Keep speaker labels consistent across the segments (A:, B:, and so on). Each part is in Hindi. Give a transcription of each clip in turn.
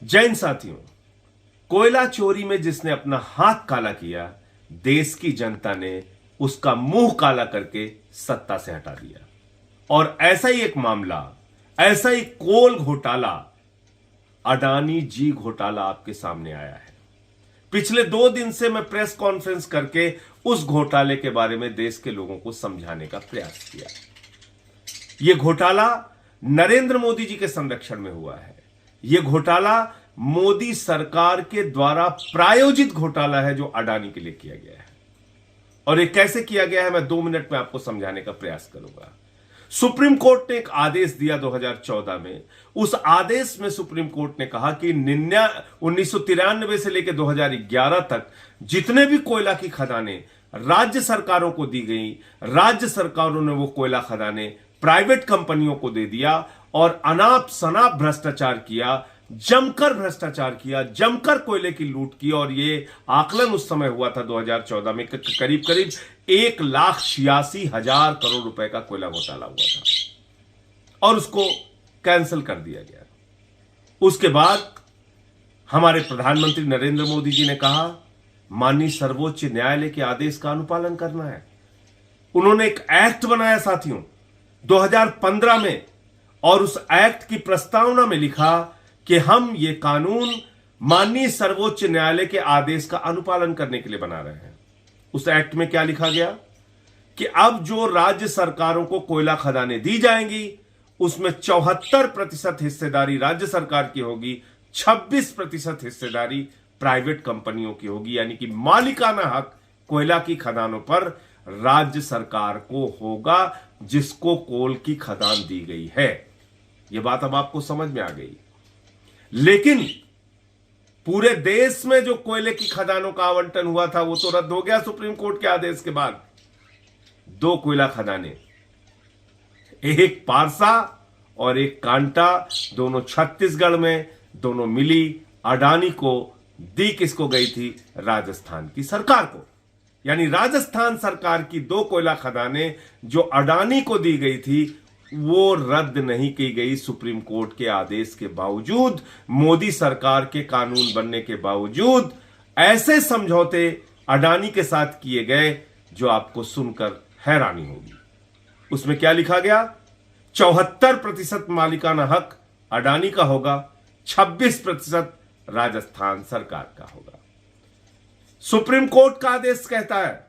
A: जैन साथियों, कोयला चोरी में जिसने अपना हाथ काला किया, देश की जनता ने उसका मुंह काला करके सत्ता से हटा दिया। और ऐसा ही एक मामला, ऐसा ही कोल घोटाला, अडानी जी घोटाला आपके सामने आया है। पिछले 2 दिन से मैं प्रेस कॉन्फ्रेंस करके उस घोटाले के बारे में देश के लोगों को समझाने का प्रयास किया। यह घोटाला नरेंद्र मोदी जी के संरक्षण में हुआ है। यह घोटाला मोदी सरकार के द्वारा प्रायोजित घोटाला है जो अडानी के लिए किया गया है। और यह कैसे किया गया है मैं 2 मिनट में आपको समझाने का प्रयास करूंगा। सुप्रीम कोर्ट ने एक आदेश दिया 2014 में। उस आदेश में सुप्रीम कोर्ट ने कहा कि 1993 से लेकर 2011 तक जितने भी कोयला की खदानें राज्य सरकारों को दी गई, राज्य सरकारों ने वो कोयला खदानें प्राइवेट कंपनियों को दे दिया और अनाप शनाप भ्रष्टाचार किया, जमकर भ्रष्टाचार किया, जमकर कोयले की लूट की। और ये आकलन उस समय हुआ था 2014 में करीब करीब 1,86,000 करोड़ रुपए का कोयला घोटाला हुआ था और उसको कैंसिल कर दिया गया। उसके बाद हमारे प्रधानमंत्री नरेंद्र मोदी जी ने कहा माननीय सर्वोच्च न्यायालय के आदेश का अनुपालन करना है। उन्होंने एक एक्ट बनाया साथियों 2015 में, और उस एक्ट की प्रस्तावना में लिखा कि हम ये कानून माननीय सर्वोच्च न्यायालय के आदेश का अनुपालन करने के लिए बना रहे हैं। उस एक्ट में क्या लिखा गया कि अब जो राज्य सरकारों को कोयला खदानें दी जाएंगी उसमें 74% हिस्सेदारी राज्य सरकार की होगी, 26% हिस्सेदारी प्राइवेट कंपनियों की होगी। यानी कि मालिकाना हक कोयला की खदानों पर राज्य सरकार को होगा जिसको कोल की खदान दी गई है। यह बात अब आपको समझ में आ गई। लेकिन पूरे देश में जो कोयले की खदानों का आवंटन हुआ था वो तो रद्द हो गया सुप्रीम कोर्ट के आदेश के बाद। 2 कोयला खदानें, एक पारसा और एक कांटा, दोनों छत्तीसगढ़ में, दोनों मिली अडानी को। दी किसको गई थी? राजस्थान की सरकार को। यानी राजस्थान सरकार की 2 कोयला खदानें जो अडानी को दी गई थी वो रद्द नहीं की गई सुप्रीम कोर्ट के आदेश के बावजूद, मोदी सरकार के कानून बनने के बावजूद। ऐसे समझौते अडानी के साथ किए गए जो आपको सुनकर हैरानी होगी। उसमें क्या लिखा गया? 74% मालिकाना हक अडानी का होगा, 26% राजस्थान सरकार का होगा। सुप्रीम कोर्ट का आदेश कहता है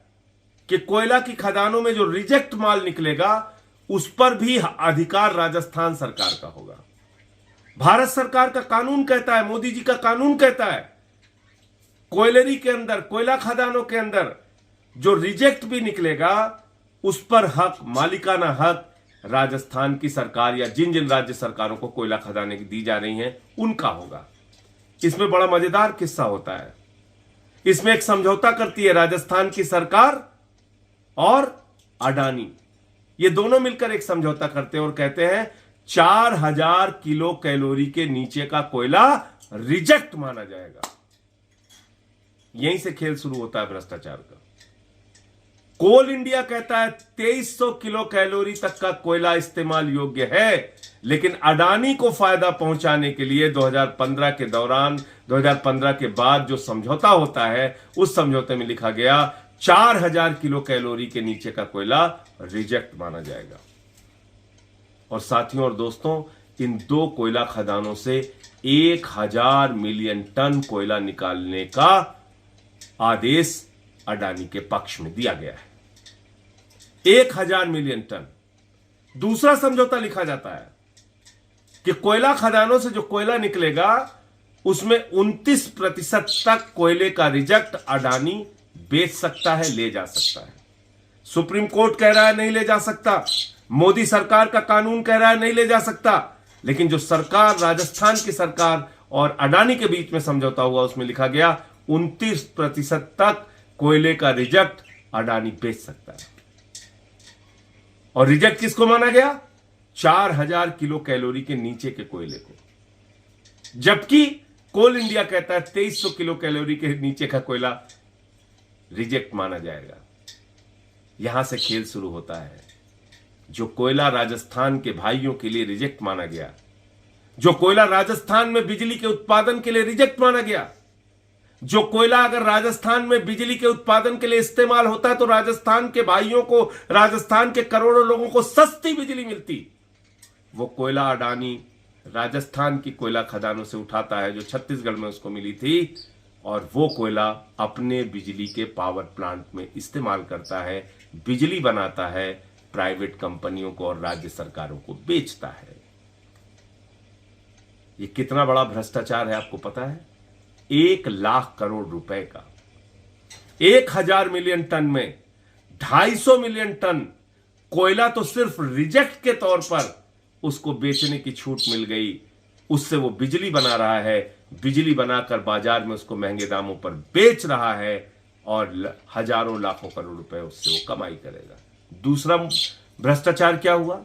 A: कि कोयला की खदानों में जो रिजेक्ट माल निकलेगा उस पर भी अधिकार राजस्थान सरकार का होगा। भारत सरकार का कानून कहता है, मोदी जी का कानून कहता है, कोयलरी के अंदर, कोयला खदानों के अंदर जो रिजेक्ट भी निकलेगा उस पर हक, मालिकाना हक राजस्थान की सरकार या जिन जिन राज्य सरकारों को कोयला खदानें दी जा रही हैं उनका होगा। इसमें बड़ा मजेदार किस्सा होता है। इसमें एक समझौता करती है राजस्थान की सरकार और अडानी। ये दोनों मिलकर एक समझौता करते हैं और कहते हैं 4,000 किलो कैलोरी के नीचे का कोयला रिजेक्ट माना जाएगा। यहीं से खेल शुरू होता है भ्रष्टाचार का। कोल इंडिया कहता है 2300 किलो कैलोरी तक का कोयला इस्तेमाल योग्य है, लेकिन अडानी को फायदा पहुंचाने के लिए 2015 के दौरान, 2015 के बाद जो समझौता होता है उस समझौते में लिखा गया 4,000 किलो कैलोरी के नीचे का कोयला रिजेक्ट माना जाएगा। और साथियों और दोस्तों, इन 2 कोयला खदानों से 1,000 मिलियन टन कोयला निकालने का आदेश अडानी के पक्ष में दिया गया है। 1,000 मिलियन टन। दूसरा समझौता लिखा जाता है कि कोयला खदानों से जो कोयला निकलेगा उसमें 29% तक कोयले का रिजेक्ट अडानी बेच सकता है, ले जा सकता है। सुप्रीम कोर्ट कह रहा है नहीं ले जा सकता, मोदी सरकार का कानून कह रहा है नहीं ले जा सकता, लेकिन जो सरकार, राजस्थान की सरकार और अडानी के बीच में समझौता हुआ उसमें लिखा गया 29% तक कोयले का रिजेक्ट अडानी बेच सकता है। और रिजेक्ट किसको माना गया? 4,000 किलो कैलोरी के नीचे के कोयले को। जबकि कोल इंडिया कहता है 2300 किलो कैलोरी के नीचे का कोयला रिजेक्ट माना जाएगा। यहां से खेल शुरू होता है। जो कोयला राजस्थान के भाइयों के लिए रिजेक्ट माना गया, जो कोयला राजस्थान में बिजली के उत्पादन के लिए रिजेक्ट माना गया, जो कोयला अगर राजस्थान में बिजली के उत्पादन के लिए इस्तेमाल होता है तो राजस्थान के भाइयों को, राजस्थान के करोड़ों लोगों को सस्ती बिजली मिलती, वो कोयला अडानी राजस्थान की कोयला खदानों से उठाता है जो छत्तीसगढ़ में उसको मिली थी, और वो कोयला अपने बिजली के पावर प्लांट में इस्तेमाल करता है, बिजली बनाता है, प्राइवेट कंपनियों को और राज्य सरकारों को बेचता है। ये कितना बड़ा भ्रष्टाचार है आपको पता है? 1,00,000 करोड़ रुपए का, 1,000 मिलियन टन में 250 मिलियन टन कोयला तो सिर्फ रिजेक्ट के तौर पर उसको बेचने की छूट मिल गई, उससे वो बिजली बना रहा है, बिजली बनाकर बाजार में उसको महंगे दामों पर बेच रहा है और हजारों लाखों करोड़ रुपए उससे वो कमाई करेगा। दूसरा भ्रष्टाचार क्या हुआ?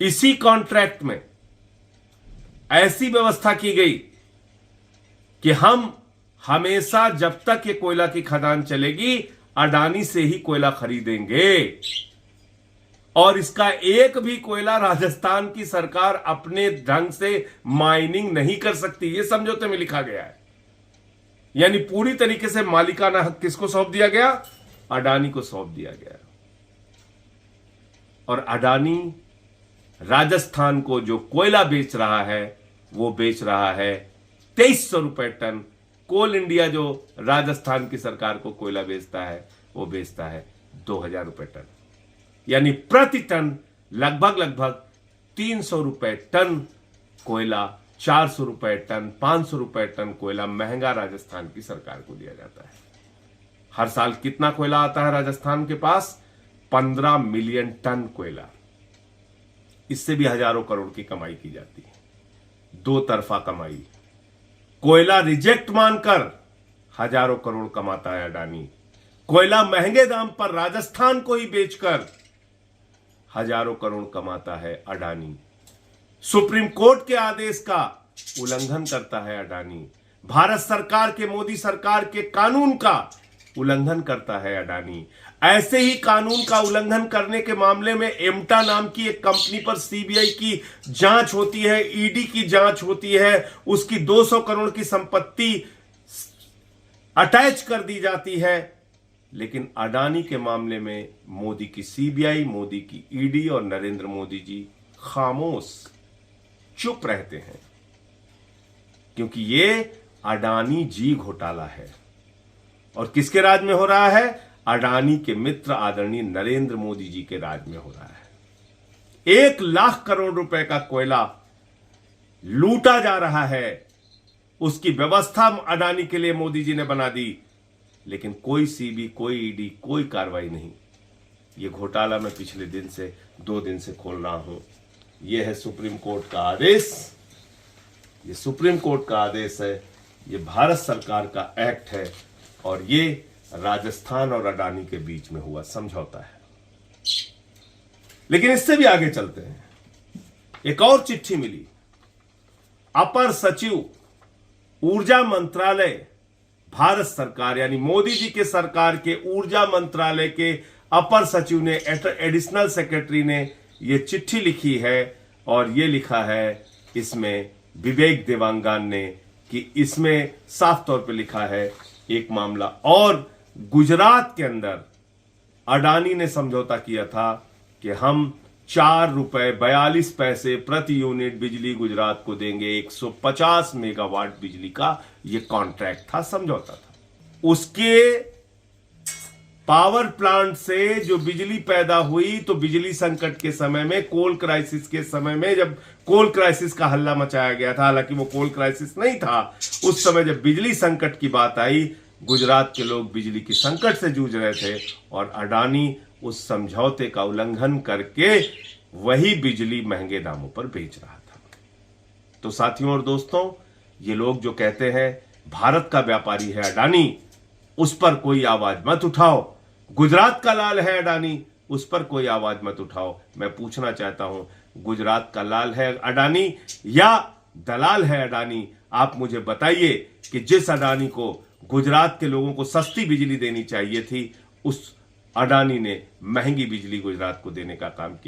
A: इसी कॉन्ट्रैक्ट में ऐसी व्यवस्था की गई कि हम हमेशा जब तक ये कोयला की खदान चलेगी अडानी से ही कोयला खरीदेंगे, और इसका एक भी कोयला राजस्थान की सरकार अपने ढंग से माइनिंग नहीं कर सकती, ये समझौते में लिखा गया है। यानी पूरी तरीके से मालिकाना हक किसको सौंप दिया गया? अडानी को सौंप दिया गया। और अडानी राजस्थान को जो कोयला बेच रहा है वो बेच रहा है 2300 रुपए टन। कोल इंडिया जो राजस्थान की सरकार को कोयला बेचता है वो बेचता है 2000 रुपए टन, यानी प्रति टन लगभग 300 रुपए टन कोयला, 400 रुपए टन, 500 रुपए टन कोयला महंगा राजस्थान की सरकार को दिया जाता है। हर साल कितना कोयला आता है राजस्थान के पास? 15 मिलियन टन कोयला। इससे भी हजारों करोड़ की कमाई की जाती है, दो तरफा कमाई। कोयला रिजेक्ट मानकर हजारों करोड़ कमाता है अडानी, कोयला महंगे दाम पर राजस्थान को ही बेचकर हजारों करोड़ कमाता है अडानी। सुप्रीम कोर्ट के आदेश का उल्लंघन करता है अडानी, भारत सरकार के, मोदी सरकार के कानून का उल्लंघन करता है अडानी। ऐसे ही कानून का उल्लंघन करने के मामले में एम्टा नाम की एक कंपनी पर सीबीआई की जांच होती है, ईडी की जांच होती है, उसकी 200 करोड़ की संपत्ति अटैच कर दी जाती है। लेकिन अडानी के मामले में मोदी की सीबीआई, मोदी की ईडी और नरेंद्र मोदी जी खामोश, चुप रहते हैं, क्योंकि ये अडानी जी घोटाला है। और किसके राज में हो रहा है? अडानी के मित्र आदरणीय नरेंद्र मोदी जी के राज में हो रहा है। 1,00,000 करोड़ रुपए का कोयला लूटा जा रहा है, उसकी व्यवस्था अडानी के लिए मोदी जी ने बना दी, लेकिन कोई सीबी, कोई ईडी, कोई कार्रवाई नहीं। ये घोटाला मैं पिछले 2 दिन से खोल रहा हूं। यह है सुप्रीम कोर्ट का आदेश, ये सुप्रीम कोर्ट का आदेश है, ये भारत सरकार का एक्ट है, और ये राजस्थान और अडानी के बीच में हुआ समझौता है। लेकिन इससे भी आगे चलते हैं। एक और चिट्ठी मिली, अपर सचिव ऊर्जा मंत्रालय, भारत सरकार यानी मोदी जी के सरकार के ऊर्जा मंत्रालय के अपर सचिव ने, एडिशनल सेक्रेटरी ने यह चिट्ठी लिखी है, और यह लिखा है इसमें विवेक देवांगन ने, कि इसमें साफ तौर पे लिखा है एक मामला, और गुजरात के अंदर अडानी ने समझौता किया था कि हम 4 रुपए 42 पैसे प्रति यूनिट बिजली गुजरात को देंगे। 150 मेगावाट बिजली का यह कॉन्ट्रैक्ट था, समझौता था। उसके पावर प्लांट से जो बिजली पैदा हुई, तो बिजली संकट के समय में, कोल क्राइसिस के समय में, जब कोल क्राइसिस का हल्ला मचाया गया था, हालांकि वो कोल क्राइसिस नहीं था, उस समय जब बिजली संकट की बात आई, गुजरात के लोग बिजली की संकट से जूझ रहे थे, और अडानी उस समझौते का उल्लंघन करके वही बिजली महंगे दामों पर बेच रहा था। तो साथियों और दोस्तों, ये लोग जो कहते हैं भारत का व्यापारी है अडानी, उस पर कोई आवाज मत उठाओ, गुजरात का लाल है अडानी, उस पर कोई आवाज मत उठाओ। मैं पूछना चाहता हूं, गुजरात का लाल है अडानी या दलाल है अडानी? आप मुझे बताइए कि जिस अडानी को गुजरात के लोगों को सस्ती बिजली देनी चाहिए थी, उस अडानी ने महंगी बिजली गुजरात को देने का काम किया।